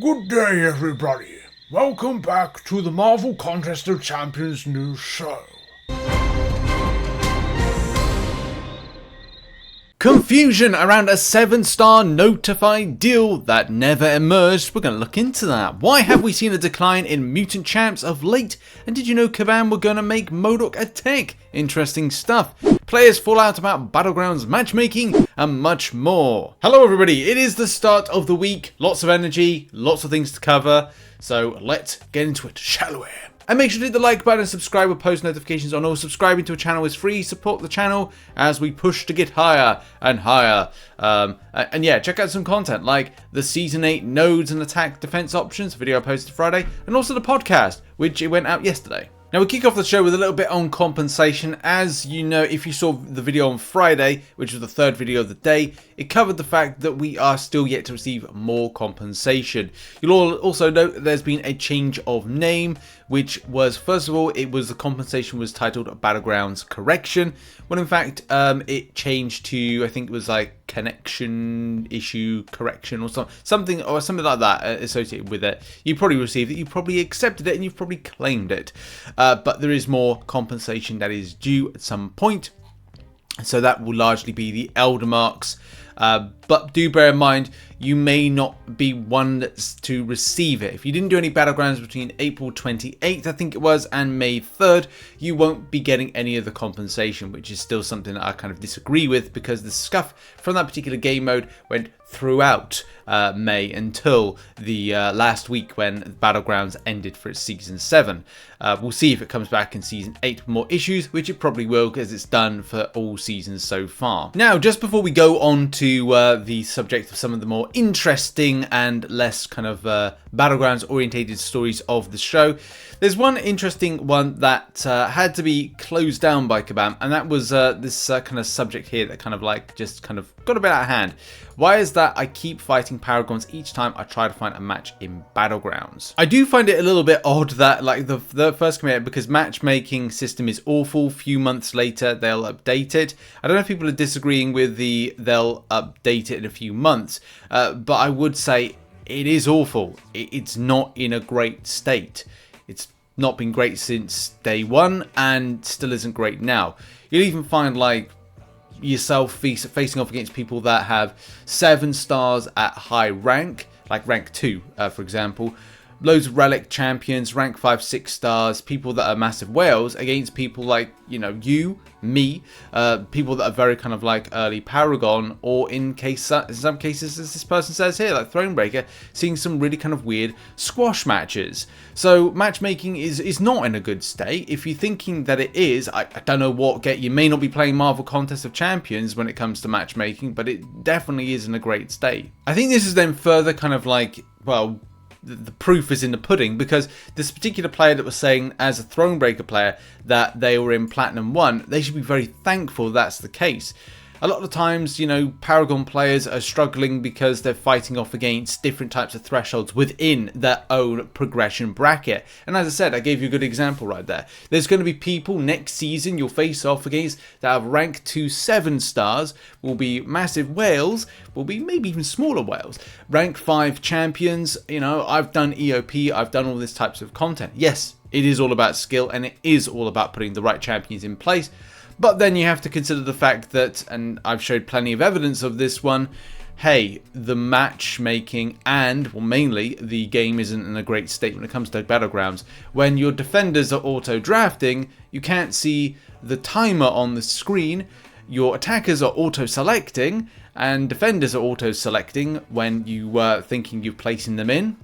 Good day, everybody. Welcome back to the Marvel Contest of Champions news show. Confusion around a 7-star notified deal that never emerged. We're going to look into that. Why have we seen a decline in Mutant champs of late? And did you know Kabam were going to make Modok a tech? Interesting stuff. Players fall out about Battlegrounds matchmaking and much more. Hello everybody, it is the start of the week. Lots of energy, lots of things to cover. So let's get into it, shall we? And make sure to hit the like button and subscribe with post notifications on all. Subscribing to a channel is free. Support the channel as we push to get higher and higher. And yeah, check out some content like the Season 8 nodes and attack defense options, video I posted Friday, and also the podcast, which it went out yesterday. Now we kick off the show with a little bit on compensation. As you know, if you saw the video on Friday, which was the third video of the day, it covered the fact that we are still yet to receive more compensation. You'll all also note that there's been a change of name, which was, first of all, the compensation was titled Battlegrounds Correction, when in fact it changed to, I think it was like connection issue correction or something like that associated with it. You probably received it, you probably accepted it, and you've probably claimed it. But there is more compensation that is due at some point. So that will largely be the Elder Marks. But do bear in mind, you may not be one that's to receive it. If you didn't do any Battlegrounds between April 28th, I think it was, and May 3rd, you won't be getting any of the compensation, which is still something that I kind of disagree with, because the scuff from that particular game mode went throughout May until the last week when Battlegrounds ended for its Season 7. We'll see if it comes back in Season 8 with more issues, which it probably will, because it's done for all seasons so far. Now, just before we go on to the subject of some of the more interesting and less kind of Battlegrounds orientated stories of the show, there's one interesting one that had to be closed down by Kabam, and that was this kind of subject here that kind of like just kind of got a bit out of hand. Why is that I keep fighting Paragons each time I try to find a match in Battlegrounds? I do find it a little bit odd that like the first commit, because matchmaking system is awful. Few months later they'll update it. I don't know if people are disagreeing with they'll update it in a few months, but I would say it is awful. It's not in a great state. It's not been great since day one and still isn't great now. You'll even find like yourself facing off against people that have 7 stars at high rank, like rank 2 for example, loads of relic champions, rank 5, 6 stars, people that are massive whales against people like, you know, me, people that are very kind of like early Paragon, or in some cases, as this person says here, like Thronebreaker, seeing some really kind of weird squash matches. So matchmaking is not in a good state. If you're thinking that it is, I don't know what you may not be playing Marvel Contest of Champions when it comes to matchmaking, but it definitely is in a great state. I think this is then further kind of like, well, the proof is in the pudding, because this particular player that was saying as a Thronebreaker player that they were in Platinum 1, they should be very thankful that's the case. A lot of the times, you know, Paragon players are struggling because they're fighting off against different types of thresholds within their own progression bracket. And as I said, I gave you a good example right there. There's going to be people next season you'll face off against that have rank 2 7 stars, will be massive whales, will be maybe even smaller whales. Rank 5 champions, you know, I've done EOP, I've done all these types of content. Yes, it is all about skill, and it is all about putting the right champions in place. But then you have to consider the fact that, and I've showed plenty of evidence of this one, hey, the matchmaking and, well, mainly, the game isn't in a great state when it comes to Battlegrounds. When your defenders are auto-drafting, you can't see the timer on the screen, your attackers are auto-selecting, and defenders are auto-selecting when you are thinking you're placing them in.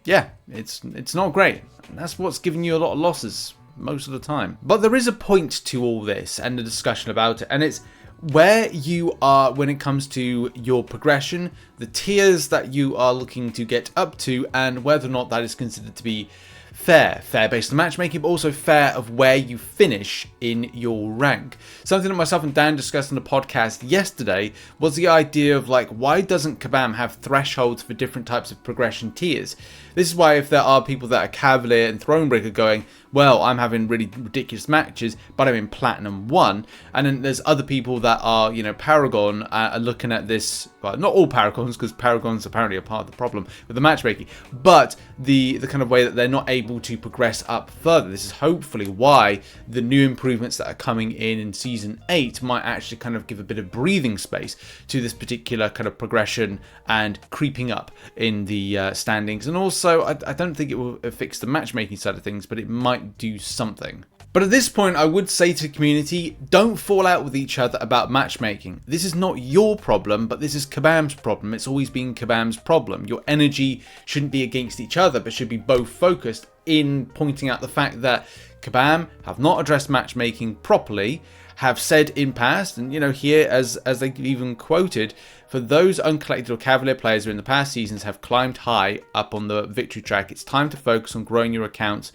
Yeah, it's not great. And that's what's giving you a lot of losses most of the time. But there is a point to all this and the discussion about it, and it's where you are when it comes to your progression, the tiers that you are looking to get up to, and whether or not that is considered to be fair based on matchmaking, but also fair of where you finish in your rank. Something that myself and Dan discussed on the podcast yesterday was the idea of like, why doesn't Kabam have thresholds for different types of progression tiers? This is why if there are people that are Cavalier and Thronebreaker going, well, I'm having really ridiculous matches, but I'm in Platinum 1, and then there's other people that are, you know, Paragon, are looking at this well, not all Paragons, because Paragons apparently are part of the problem with the matchmaking, but the kind of way that they're not able to progress up further. This is hopefully why the new improvements that are coming in Season 8 might actually kind of give a bit of breathing space to this particular kind of progression and creeping up in the standings. And also, I don't think it will fix the matchmaking side of things, but it might do something. But at this point, I would say to the community, don't fall out with each other about matchmaking. This is not your problem, but this is Kabam's problem. It's always been Kabam's problem. Your energy shouldn't be against each other, but should be both focused in pointing out the fact that Kabam have not addressed matchmaking properly, have said in past, and here as they even quoted, for those uncollected or cavalier players who in the past seasons have climbed high up on the victory track, it's time to focus on growing your accounts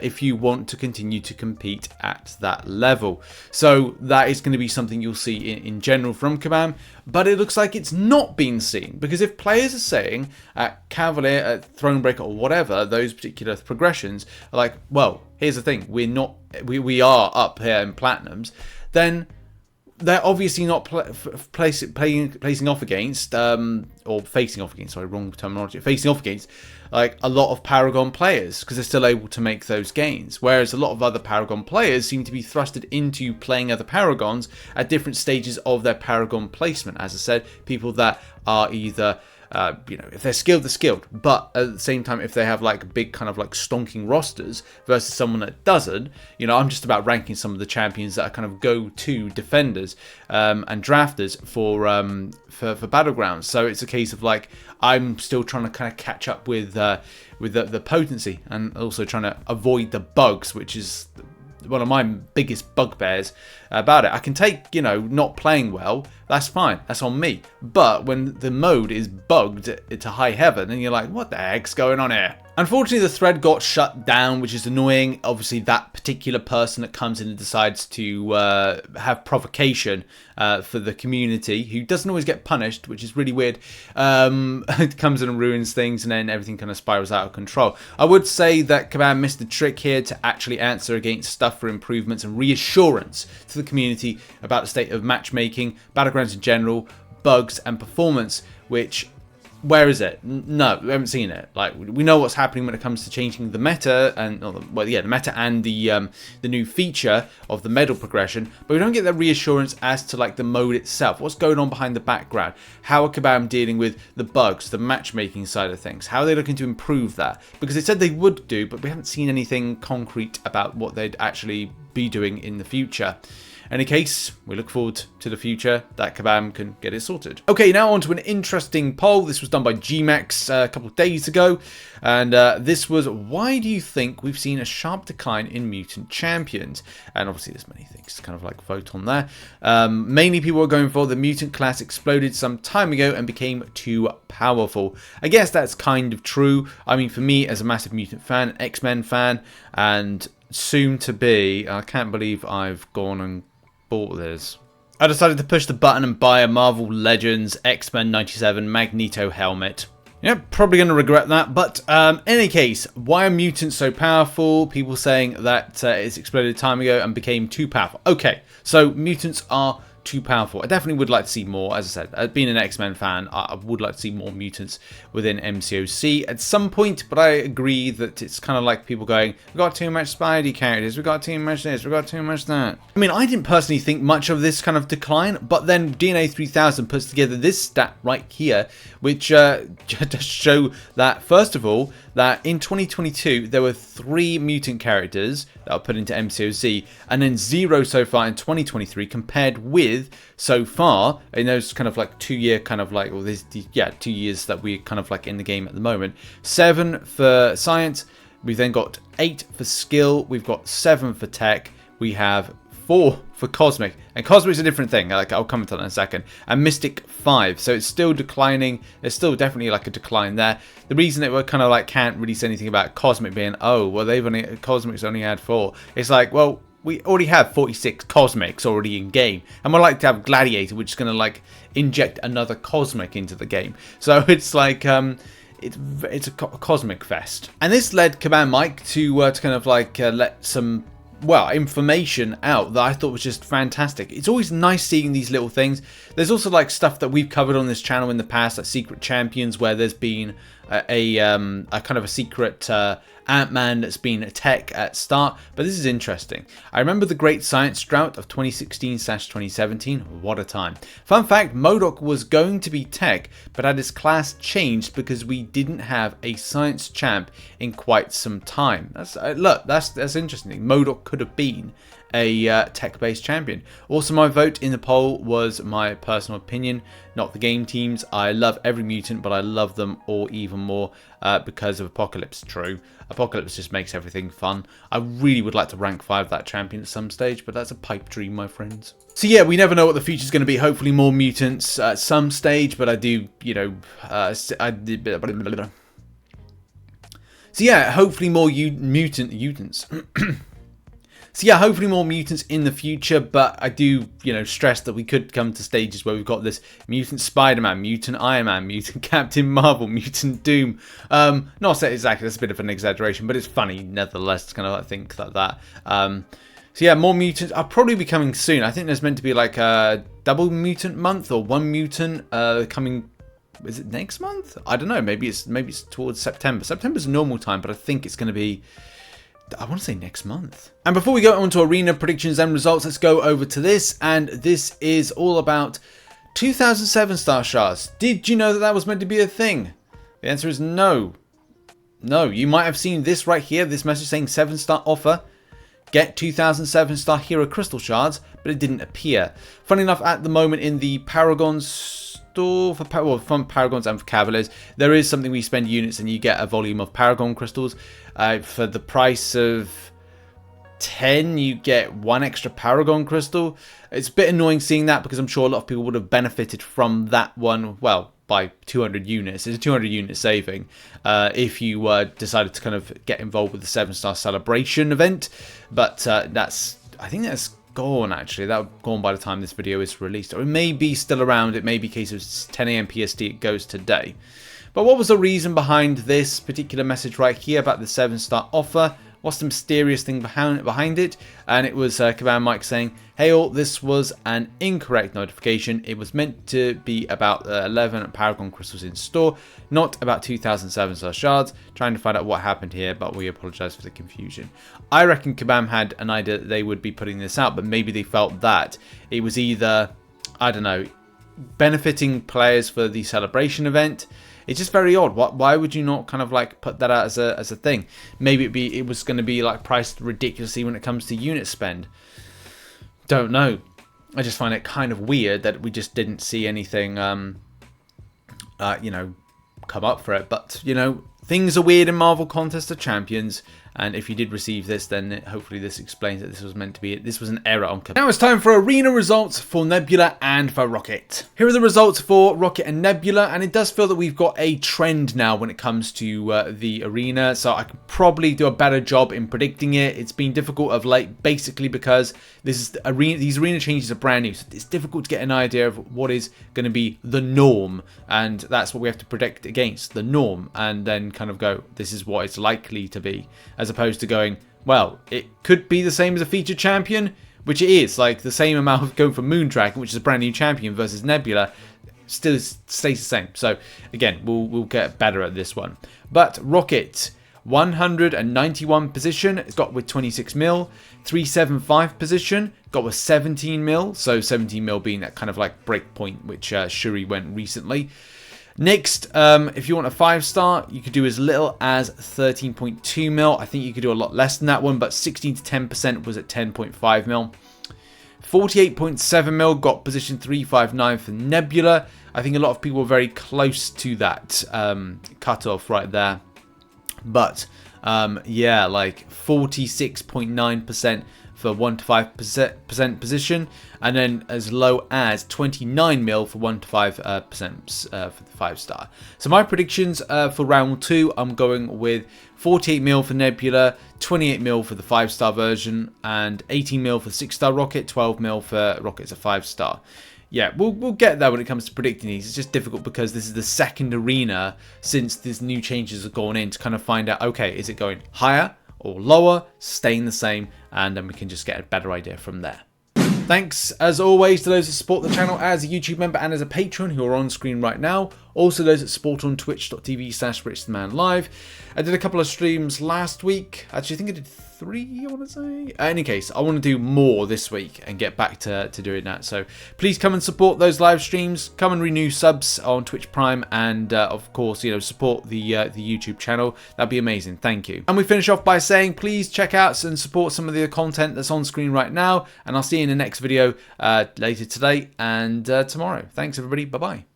if you want to continue to compete at that level. So that is going to be something you'll see in general from Kabam, but it looks like it's not been seen, because if players are saying at Cavalier, at Thronebreaker or whatever, those particular progressions are like, well, here's the thing, we are up here in Platinums, then they're obviously not placing off against, or facing off against, sorry, wrong terminology, facing off against, like a lot of Paragon players, because they're still able to make those gains. Whereas a lot of other Paragon players seem to be thrusted into playing other Paragons at different stages of their Paragon placement. As I said, people that are either if they're skilled, they're skilled. But at the same time, if they have like big kind of like stonking rosters versus someone that doesn't, I'm just about ranking some of the champions that are kind of go-to defenders and drafters for Battlegrounds. So it's a case of like, I'm still trying to kind of catch up with the potency, and also trying to avoid the bugs, which is one of my biggest bugbears about it. I can take, not playing well, that's fine, that's on me. But when the mode is bugged to high heaven, and you're like, what the heck's going on here? Unfortunately, the thread got shut down, which is annoying. Obviously, that particular person that comes in and decides to have provocation for the community, who doesn't always get punished, which is really weird, it comes in and ruins things, and then everything kind of spirals out of control. I would say that Kabam missed the trick here to actually answer against stuff for improvements and reassurance to the community about the state of matchmaking, Battlegrounds in general, bugs, and performance, which... where is it? No, we haven't seen it. Like, we know what's happening when it comes to changing the meta, and the meta and the new feature of the medal progression, but we don't get that reassurance as to like the mode itself. What's going on behind the background? How are Kabam dealing with the bugs, the matchmaking side of things? How are they looking to improve that? Because they said they would do, but we haven't seen anything concrete about what they'd actually be doing in the future. In any case, we look forward to the future that Kabam can get it sorted. Okay, now on to an interesting poll. This was done by GMAX a couple of days ago. And this was, why do you think we've seen a sharp decline in Mutant champions? And obviously there's many things to kind of like vote on there. Mainly people are going for the Mutant class exploded some time ago and became too powerful. I guess that's kind of true. I mean, for me as a massive Mutant fan, X-Men fan, and soon to be, I can't believe I've gone and bought this. I decided to push the button and buy a Marvel Legends X-Men 97 Magneto helmet. Yeah, probably going to regret that, but in any case, why are mutants so powerful? People saying that it's exploded time ago and became too powerful. Okay, so mutants are too powerful. I definitely would like to see more. As I said, being an X-Men fan, I would like to see more mutants within MCOC at some point, but I agree that it's kind of like people going, we've got too much Spidey characters, we've got too much this, we've got too much that. I mean, I didn't personally think much of this kind of decline, but then DNA 3000 puts together this stat right here, which does show that, first of all, that in 2022, there were 3 mutant characters that were put into MCOC, and then 0 so far in 2023, compared with so far in those kind of like 2 year kind of like, well, this, yeah, 2 years that we're kind of like in the game at the moment. 7 for science, we've then got 8 for skill, we've got 7 for tech, we have 4 for cosmic, and cosmic's a different thing, like I'll comment on that in a second, and mystic 5, so it's still declining. There's still definitely like a decline there. The reason that we're kind of like can't really say anything about cosmic being, oh well, cosmic's only had 4, it's like, well, we already have 46 cosmics already in game, and we'd like to have gladiator, which is going to like inject another cosmic into the game. So it's like it's a cosmic fest, and this led Kabam Mike to kind of like let some well, information out that I thought was just fantastic. It's always nice seeing these little things. There's also like stuff that we've covered on this channel in the past, like secret champions, where there's been a kind of a secret Ant-Man that's been a tech at start. But this is interesting. I remember the Great Science Drought of 2016/2017. What a time. Fun fact, Modok was going to be tech, but had his class changed because we didn't have a science champ in quite some time. Look, that's interesting. Modok could have been a tech-based champion. Also, my vote in the poll was my personal opinion, not the game teams. I love every mutant, but I love them all even more because of Apocalypse. True, Apocalypse just makes everything fun. I really would like to rank 5 that champion at some stage, but that's a pipe dream, my friends. So yeah, we never know what the future's going to be. Hopefully more mutants at some stage, but I do, you know, so yeah, hopefully more mutants. So yeah, hopefully more mutants in the future, but I do, you know, stress that we could come to stages where we've got this mutant Spider-Man, mutant Iron Man, mutant Captain Marvel, mutant Doom. Not say exactly, that's a bit of an exaggeration, but it's funny nevertheless to kind of like think like that. So yeah, more mutants. I'll probably be coming soon. I think there's meant to be like a double mutant month or one mutant coming. Is it next month? I don't know. Maybe it's towards September. September's normal time, but I think it's going to be, I want to say next month. And before we go on to arena predictions and results, let's go over to this. And this is all about 2007 star shards. Did you know that that was meant to be a thing? The answer is no. No, you might have seen this right here. This message saying 7-star offer. Get 2007 star hero crystal shards, but it didn't appear. Funny enough, at the moment in the Paragon store, from Paragons and for Cavaliers, there is something where you spend units and you get a volume of Paragon crystals. For the price of 10, you get 1 extra Paragon crystal. It's a bit annoying seeing that because I'm sure a lot of people would have benefited from that one, well, by 200 units. It's a 200 unit saving if you decided to kind of get involved with the 7-star celebration event. But I think that's gone actually. That would gone by the time this video is released. Or it may be still around. It may be a case of 10 AM PST it goes today. But what was the reason behind this particular message right here about the 7-star offer? What's the mysterious thing behind it? And it was Kabam Mike saying, hey all, this was an incorrect notification. It was meant to be about 11 Paragon crystals in store, not about 2007 star shards. Trying to find out what happened here, but we apologize for the confusion. I reckon Kabam had an idea that they would be putting this out, but maybe they felt that it was either, I don't know, benefiting players for the celebration event. It's just very odd. Why would you not kind of like put that out as a thing? Maybe it was going to be like priced ridiculously when it comes to unit spend. Don't know. I just find it kind of weird that we just didn't see anything, you know, come up for it. But, you know, things are weird in Marvel Contest of Champions. And if you did receive this, then hopefully this explains that this was meant to be, this was an error on Kabam. Now it's time for arena results for Nebula and for Rocket. Here are the results for Rocket and Nebula, and it does feel that we've got a trend now when it comes to the arena, so I could probably do a better job in predicting it. It's been difficult of late, basically because these arena changes are brand new, so it's difficult to get an idea of what is going to be the norm, and that's what we have to predict against, the norm, and then kind of go, this is what it's likely to be, as opposed to going, well, it could be the same as a featured champion, which it is, like the same amount of going for Moondragon, which is a brand new champion, versus Nebula, still stays the same. So again, we'll get better at this one. But Rocket, 191 position, it's got with 26 mil. 375 position, got with 17 mil. So 17 mil being that kind of like break point, which Shuri went recently. Next, if you want a 5-star, you could do as little as 13.2 mil. I think you could do a lot less than that one, but 16 to 10% was at 10.5 mil. 48.7 mil got position 359 for Nebula. I think a lot of people were very close to that cutoff right there. But yeah, like 46.9% for 1 to 5% position, and then as low as 29 mil for 1 to 5% for the 5-star. So my predictions for round 2, I'm going with 48 mil for Nebula, 28 mil for the 5-star version, and 18 mil for 6-star Rocket, 12 mil for Rocket's a 5-star. Yeah, we'll get there when it comes to predicting these. It's just difficult because this is the second arena since these new changes have gone in to kind of find out, okay, is it going higher or lower, staying the same? and then we can just get a better idea from there. Thanks, as always, to those that support the channel as a YouTube member and as a patron who are on screen right now. Also, those that support on twitch.tv/RichTheMan live. I did a couple of streams last week. Actually, I think I did 3, I want to say. In any case, I want to do more this week and get back to doing that. So please come and support those live streams. Come and renew subs on Twitch Prime, and of course, support the YouTube channel. That'd be amazing. Thank you. And we finish off by saying, please check out and support some of the content that's on screen right now. And I'll see you in the next video later today and tomorrow. Thanks, everybody. Bye bye.